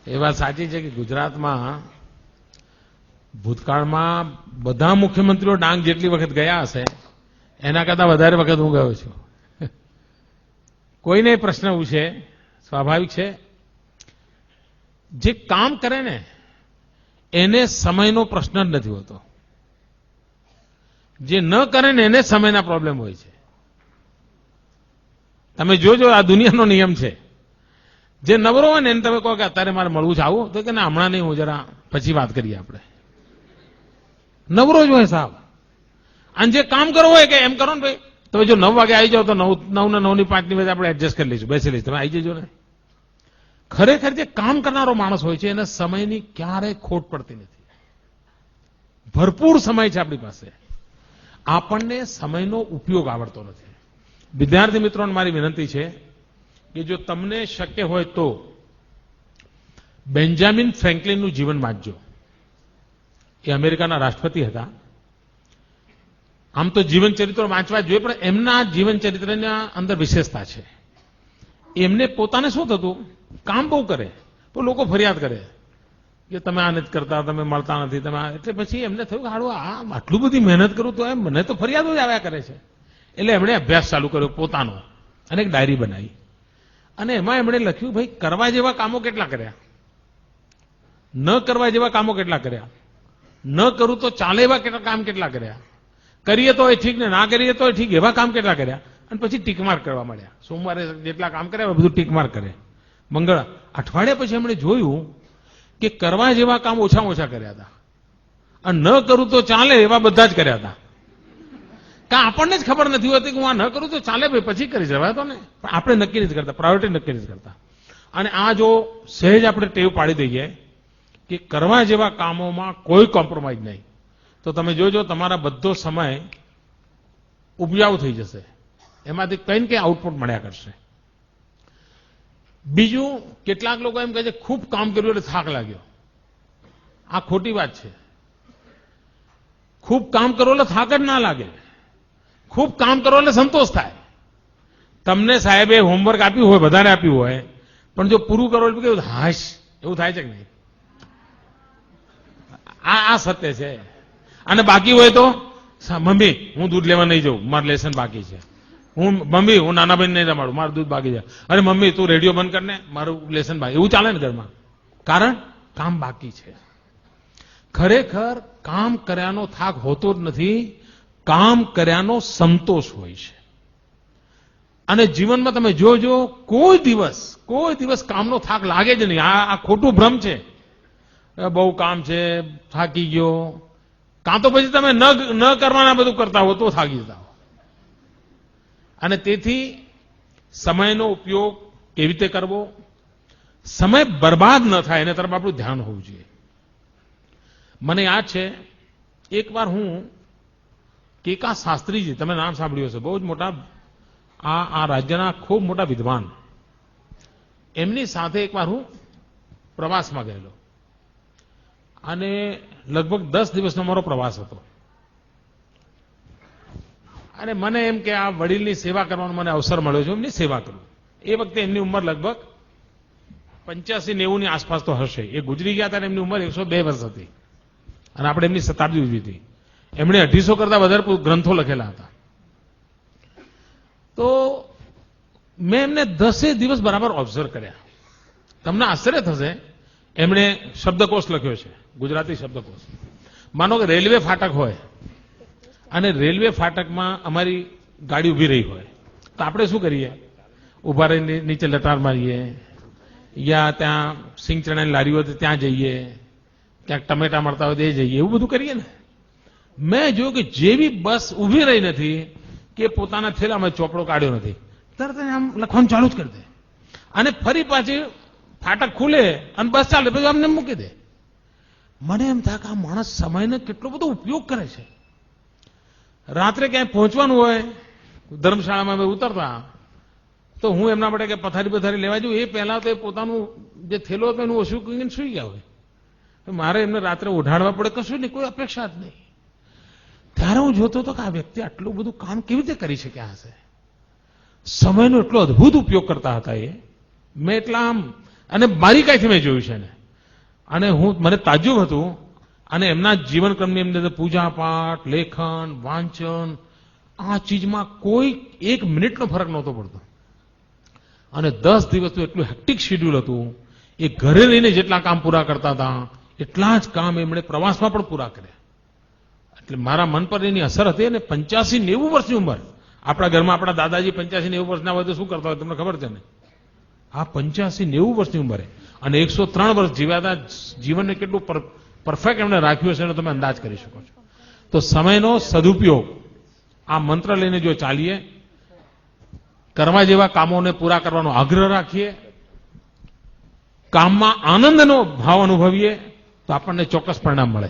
એ વાત સાચી છે કે ગુજરાતમાં ભૂતકાળમાં બધા મુખ્યમંત્રીઓ ડાંગ જેટલી વખત ગયા હશે એના કરતા વધારે વખત હું ગયો છું. કોઈને પ્રશ્ન પૂછે સ્વાભાવિક છે, જે કામ કરે ને એને સમયનો પ્રશ્ન જ નથી હોતો, જે ન કરે ને એને સમયના પ્રોબ્લેમ હોય છે. તમે જોજો આ દુનિયાનો નિયમ છે. જે નવરો હોય ને એને તમે કહો કે અત્યારે મારે મળવું છે આવું, તો કે ના હમણાં નહીં, હું જરા પછી વાત કરીએ આપણે. નવરો જ હોય સાહેબ. અને જે કામ કરવું હોય કે એમ કરો ને ભાઈ, તમે જો 9 વાગે આવી જાઓ તો 9 ને 9 ની 5 ની વચ્ચે આપણે એડજસ્ટ કરી લઈશું, બેસી લઈશું, તમે આવી જજો ને. ખરેખર જે કામ કરનારો માણસ હોય છે એને સમયની ક્યારેય ખોટ પડતી નથી. ભરપૂર સમય છે આપણી પાસે, આપણને સમયનો ઉપયોગ આવડતો નથી. વિદ્યાર્થી મિત્રોને મારી વિનંતી છે કે જો તમને શક્ય હોય તો બેન્જામિન ફ્રેન્કલિનનું જીવન વાંચજો. એ અમેરિકાના રાષ્ટ્રપતિ હતા. આમ તો જીવન ચરિત્રો વાંચવા જોઈએ, પણ એમના જીવન ચરિત્રના અંદર વિશેષતા છે. એમને પોતાને શું થતું, કામ બહુ કરે તો લોકો ફરિયાદ કરે કે તમે આ નથી કરતા, તમે મળતા નથી, તમે એટલે પછી એમને થયું કે હાડું આટલું બધી મહેનત કરું તો એમ મને તો ફરિયાદો જ આવ્યા કરે છે. એટલે એમણે અભ્યાસ ચાલુ કર્યો પોતાનો અને એક ડાયરી બનાવી અને એમાં એમણે લખ્યું ભાઈ કરવા જેવા કામો કેટલા કર્યા, ન કરવા જેવા કામો કેટલા કર્યા, ન કરું તો ચાલે એવા કામ કેટલા કર્યા, કરીએ તો એ ઠીક ને ના કરીએ તો ઠીક એવા કામ કેટલા કર્યા. અને પછી ટીકમાર્ક કરવા મળ્યા. સોમવારે જેટલા કામ કર્યા બધું ટીકમાર્ક કરે. અઠવાડિયા પછી એમણે જોયું કે કરવા જેવા કામ ઓછામાં ઓછા કર્યા હતા અને ન કરું તો ચાલે એવા બધા જ કર્યા હતા. કારણ આપણને જ ખબર નથી હોતી કે હું આ ન કરું તો ચાલે ભાઈ પછી કરી જવાય તો ને, પણ આપણે નક્કી નથી કરતા, પ્રાયોરિટી નક્કી નથી કરતા. અને આ જો સહેજ આપણે ટેવ પાડી દઈએ કે કરવા જેવા કામોમાં કોઈ કોમ્પ્રોમાઇઝ નહીં, તો તમે જોજો તમારા બધો સમય ઉપજાઉ થઈ જશે, એમાંથી કંઈ ને કંઈ આઉટપુટ મળ્યા કરશે. બીજું, કેટલાક લોકો એમ કહે છે ખૂબ કામ કર્યું એટલે થાક લાગ્યો. આ ખોટી વાત છે. ખૂબ કામ કરો એટલે થાક જ ના લાગે, ખૂબ કામ કરો એટલે સંતોષ થાય. તમને સાહેબે હોમવર્ક આપ્યું હોય, વધારે આપ્યું હોય, પણ જો પૂરું કરો એટલે કેવું હાશ એવું થાય છે કે નહીં? આ સત્ય છે. અને બાકી હોય તો મમ્મી હું દૂધ લેવા નહીં જાઉં, મારું લેસન બાકી છે. મમ્મી હું નાના ભાઈ નહીં રમાડું, મારું દૂધ બાકી છે. અરે મમ્મી તું રેડિયો બંધ કરને, મારું લેસન બાકી. એવું ચાલે ને ઘરમાં, કારણ કામ બાકી છે. ખરેખર કામ કર્યાનો થાક હોતો જ નથી, કામ કર્યાનો સંતોષ હોય છે. અને જીવનમાં તમે જોજો કોઈ દિવસ કામનો થાક લાગે જ નહીં. આ ખોટું ભ્રમ છે. બહુ કામ છે, થાકી ગયો. કાં તો પછી તમે ન કરવાના બધું કરતા હો તો થાકી જતા હો. અને તેથી સમયનો ઉપયોગ કેવી રીતે કરવો, સમય બરબાદ ન થાય એના તરફ આપણું ધ્યાન હોવું જોઈએ. મને યાદ છે એકવાર હું કેકા શાસ્ત્રીજી, તમે નામ સાંભળ્યું હશે, બહુ જ મોટા આ રાજ્યના ખૂબ મોટા વિદ્વાન, એમની સાથે એકવાર હું પ્રવાસમાં ગયેલો અને લગભગ 10 દિવસનો મારો પ્રવાસ હતો. અને મને એમ કે આ વડીલની સેવા કરવાનો મને અવસર મળ્યો છે, એમની સેવા કરું. એ વખતે એમની ઉંમર લગભગ 85-90 ની આસપાસ તો હશે. એ ગુજરી ગયા ત્યારે એમની ઉંમર 102 વર્ષ હતી અને આપણે એમની શતાબ્દી ઉજવી હતી. એમણે 250 કરતા વધારે ગ્રંથો લખેલા હતા. તો મેં એમને 10 દિવસ બરાબર ઓબ્ઝર્વ કર્યા. તમને આશ્ચર્ય થશે, એમણે શબ્દકોશ લખ્યો છે, ગુજરાતી શબ્દકોશ. માનો કે રેલવે ફાટક હોય અને રેલવે ફાટકમાં અમારી ગાડી ઊભી રહી હોય તો આપણે શું કરીએ? ઊભા રહીને નીચે લટાર મારીએ, યા ત્યાં સિંગ ચણાની લારી હોય તો ત્યાં જઈએ, ક્યાંક ટમેટા મળતા હોય તો એ જઈએ, એવું બધું કરીએ ને. મેં જોયું કે જેવી બસ ઊભી રહી નથી કે પોતાના થેલામાં ચોપડો કાઢ્યો નથી, તરત આમ લખવાનું ચાલુ જ કરી દે અને ફરી પાછી ફાટક ખુલે અને બસ ચાલે પછી અમને મૂકી દે. મને એમ થાય કે આ માણસ સમયનો કેટલો બધો ઉપયોગ કરે છે. રાત્રે ક્યાંય પહોંચવાનું હોય, ધર્મશાળામાં અમે ઉતરતા તો હું એમના માટે કે પથારી લેવા જઉં, એ પહેલા તો એ પોતાનું જે થેલો હતો એનું ઓછું કહીને સુઈ ગયા હોય. મારે એમને રાત્રે ઓઢાડવા પડે, કશું નહીં, કોઈ અપેક્ષા જ નહીં. ત્યારે હું જોતો હતો કે આ વ્યક્તિ આટલું બધું કામ કેવી રીતે કરી શક્યા હશે. સમયનો એટલો અદભુત ઉપયોગ કરતા હતા એ. મેં એટલા આમ અને બારીકાઈથી મેં જોયું છે એને. અને મને તાજ્જુબ હતું. અને એમના જીવનક્રમની અંદર પૂજા પાઠ, લેખન, વાંચન, આ ચીજમાં કોઈ 1 મિનિટનો ફરક નહોતો પડતો. અને 10 દિવસનું એટલું હેક્ટિક શેડ્યુલ હતું. એ ઘરે રહીને જેટલા કામ પૂરા કરતા હતા એટલા જ કામ એમણે પ્રવાસમાં પણ પૂરા કર્યા. એટલે મારા મન પર એની અસર હતી. અને 85-90 વર્ષની ઉંમર. આપણા ઘરમાં આપણા દાદાજી 85-90 વર્ષના હોય તો શું કરતા હોય તમને ખબર છે ને? આ 85-90 વર્ષની ઉંમરે અને 103 વર્ષ જીવ્યા હતા. જીવનને કેટલું પરફેક્ટ એમણે રાખ્યું હશે એનો તમે અંદાજ કરી શકો છો. તો સમયનો સદુપયોગ આ મંત્ર લઈને જો ચાલીએ, કરવા જેવા કામોને પૂરા કરવાનો આગ્રહ રાખીએ, કામમાં આનંદનો ભાવ અનુભવીએ તો આપણને ચોક્કસ પરિણામ મળે.